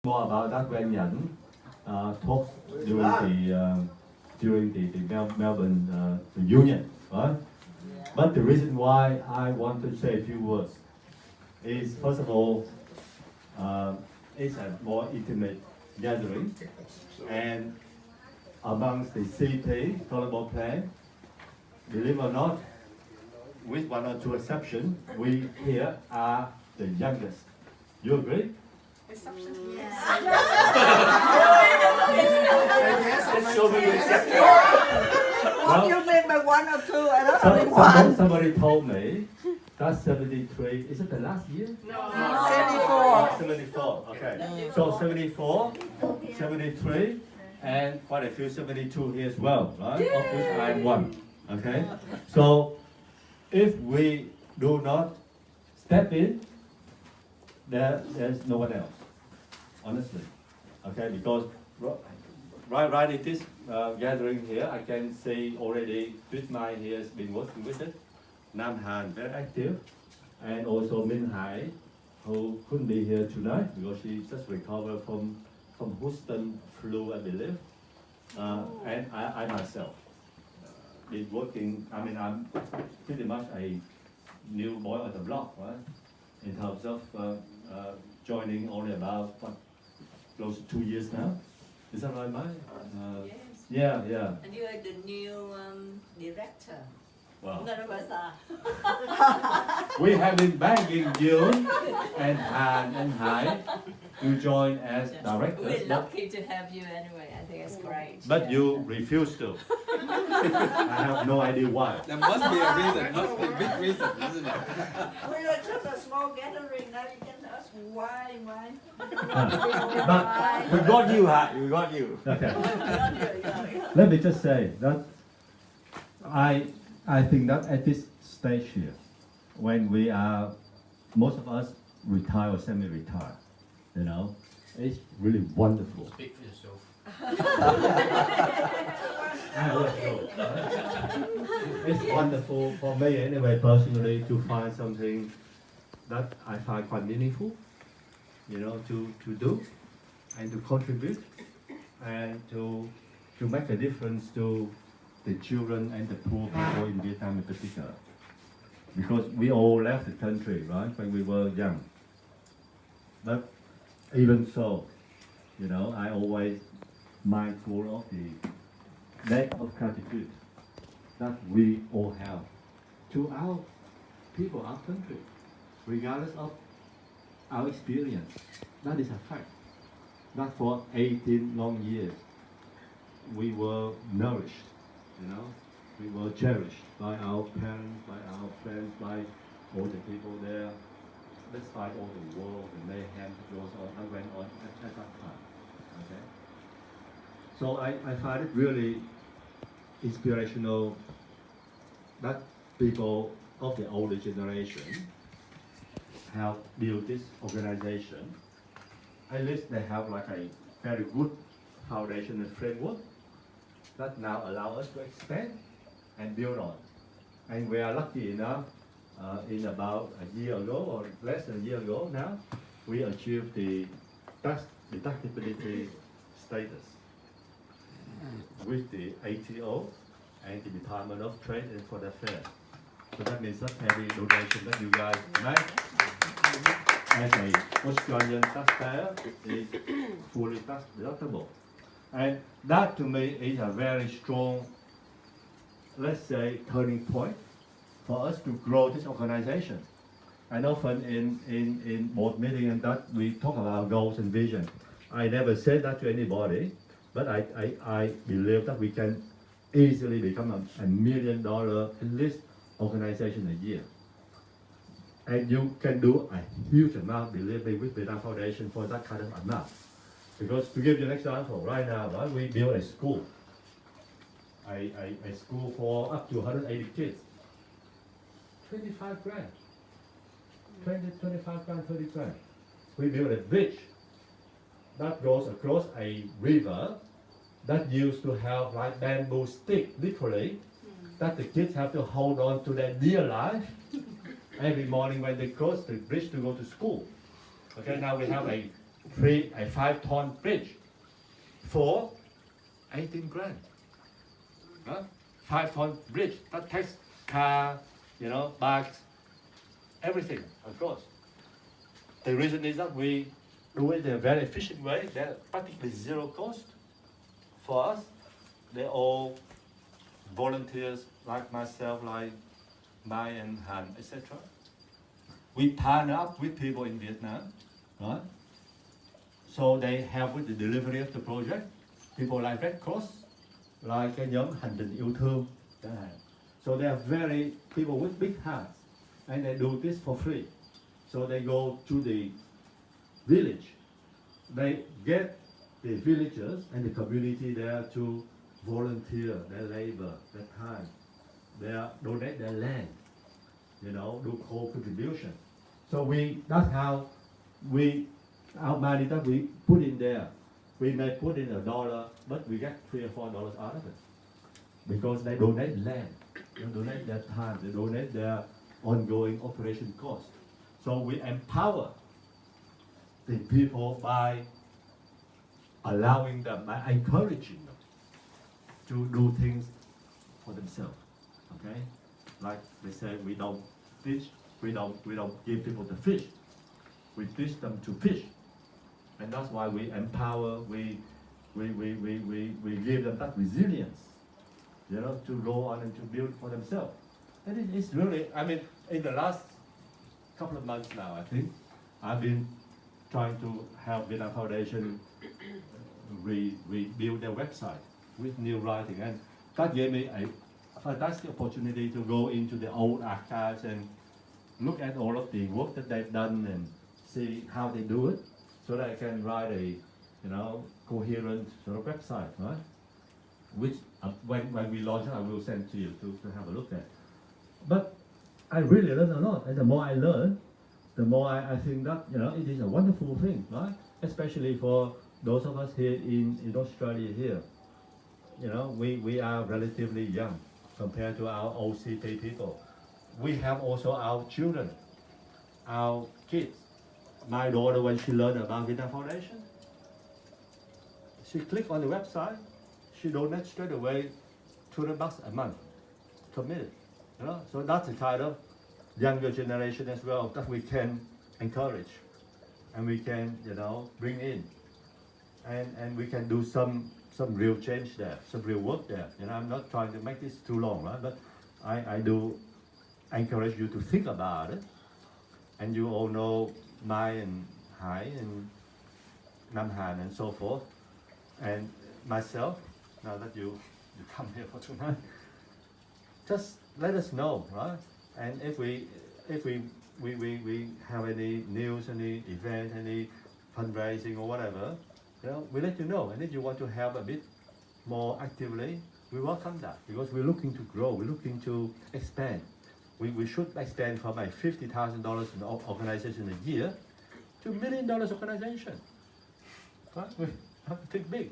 More about that when Yan talked during the Melbourne reunion, right? But the reason why I want to say a few words is, first of all, it's a more intimate gathering, and amongst the CP Colombo plan, believe it or not, with one or two exceptions, we here are the youngest. You agree? What do you mean by one or two? I don't know one. Somebody told me that's 73. Is it the last year? No. 74. 74. Okay. So 74, 73, and quite a few 72 here as well, right? Of which I am one. Okay. So if we do not step in, there's no one else. Honestly. Okay. Because right in this gathering here, I can see already Bitmai here has been working with it. Nam Han very active, and also Minh Hải, who couldn't be here tonight because she just recovered from Houston flu, I believe. And I myself been working. I mean, I'm pretty much a new boy on the block, right? In terms of joining only about close to 2 years now. Is that right, Mai? Yes. Yeah. And you are the new director. Wow. None of us are. We have been begging you and Han and Hai to join as directors. We're lucky to have you anyway. I think it's great. But you refuse to. I have no idea why. There must be a reason, must be a big reason, isn't it? We are just a small gathering. Now you can ask why. But We got you, Hai. We got you. okay. Let me just say that I think that at this stage here, when we are, most of us retire or semi-retire, you know, it's really wonderful. Speak for yourself. I will go. It's wonderful for me anyway, personally, to find something that I find quite meaningful, you know, to do and to contribute and to make a difference to the children and the poor people in Vietnam in particular. Because we all left the country, right, when we were young. But even so, you know, I always mindful of the debt of gratitude that we all have to our people, our country, regardless of our experience. That is a fact. That for 18 long years, we were nourished, you know, we were cherished by our parents, by our friends, by all the people there, despite all the war, the mayhem that goes on, that went on at that time. Okay? So I find it really inspirational that people of the older generation have built this organization. At least they have like a very good foundation and framework that now allow us to expand and build on. And we are lucky enough, in about a year ago or less than a year ago now, we achieved the deductibility status with the ATO and the Department of Trade and Foreign Affairs. So that means that every donation that you guys make as a Australian taxpayer is fully tax deductible. And that to me is a very strong, let's say, turning point for us to grow this organization. And often in board meetings and that we talk about goals and vision. I never said that to anybody, but I believe that we can easily become a $1 million at least organization a year. And you can do a huge amount, believe me, with Vietnam Foundation for that kind of amount. Because to give you an example, right now, right, we built a school. A school for up to 180 kids. 25 grand. 25 grand, 30 grand. We built a bridge that goes across a river that used to have like bamboo stick, literally, that the kids have to hold on to their dear life every morning when they cross the bridge to go to school. Okay, now we have a a 5-ton bridge for 18 grand. Huh? 5-ton bridge, that takes car, bags, everything, of course. The reason is that we do it in a very efficient way. They're practically zero cost for us. They're all volunteers like myself, like Mai and Han, etc. We partner up with people in Vietnam, right? So they help with the delivery of the project. People like Red Cross, like cái nhóm hành trình yêu thương. So they are very people with big hearts, and they do this for free. So they go to the village. They get the villagers and the community there to volunteer their labor, their time. They donate their land, do co-contribution. So that's how our money that we put in there. We may put in $1, but we get $3 or $4 out of it. Because they donate land, they donate their time, they donate their ongoing operation cost. So we empower the people by allowing them, by encouraging them to do things for themselves. Okay? Like they say, we don't fish, we don't give people the fish. We teach them to fish. And that's why we empower, we give them that resilience, to go on and to build for themselves. And it's really, in the last couple of months now, I think, I've been trying to help Vietnam Foundation rebuild their website with new writing. And that gave me a fantastic opportunity to go into the old archives and look at all of the work that they've done and see how they do it, so that I can write a, coherent sort of website, right? Which when we launch it, I will send to you to have a look at. But I really learned a lot, and the more I learn, the more I think that it is a wonderful thing, right? Especially for those of us here in Australia here. We are relatively young compared to our OCP people. We have also our children, our kids. My daughter, when she learned about Vietnam Foundation, she clicked on the website, she donates straight away $200 a month, committed. So that's the kind of younger generation as well that we can encourage, and we can, bring in, and we can do some real change there, some real work there. I'm not trying to make this too long, right? But I do encourage you to think about it. And you all know Mai and Hải and Nam Han and so forth, and myself. Now that you come here for tonight, just let us know, right? And if we have any news, any event, any fundraising or whatever, we let you know. And if you want to help a bit more actively, we welcome that, because we're looking to grow, we're looking to expand. We should expand from a $50,000 in organization a year to $1 million organization. Right? We have to think big.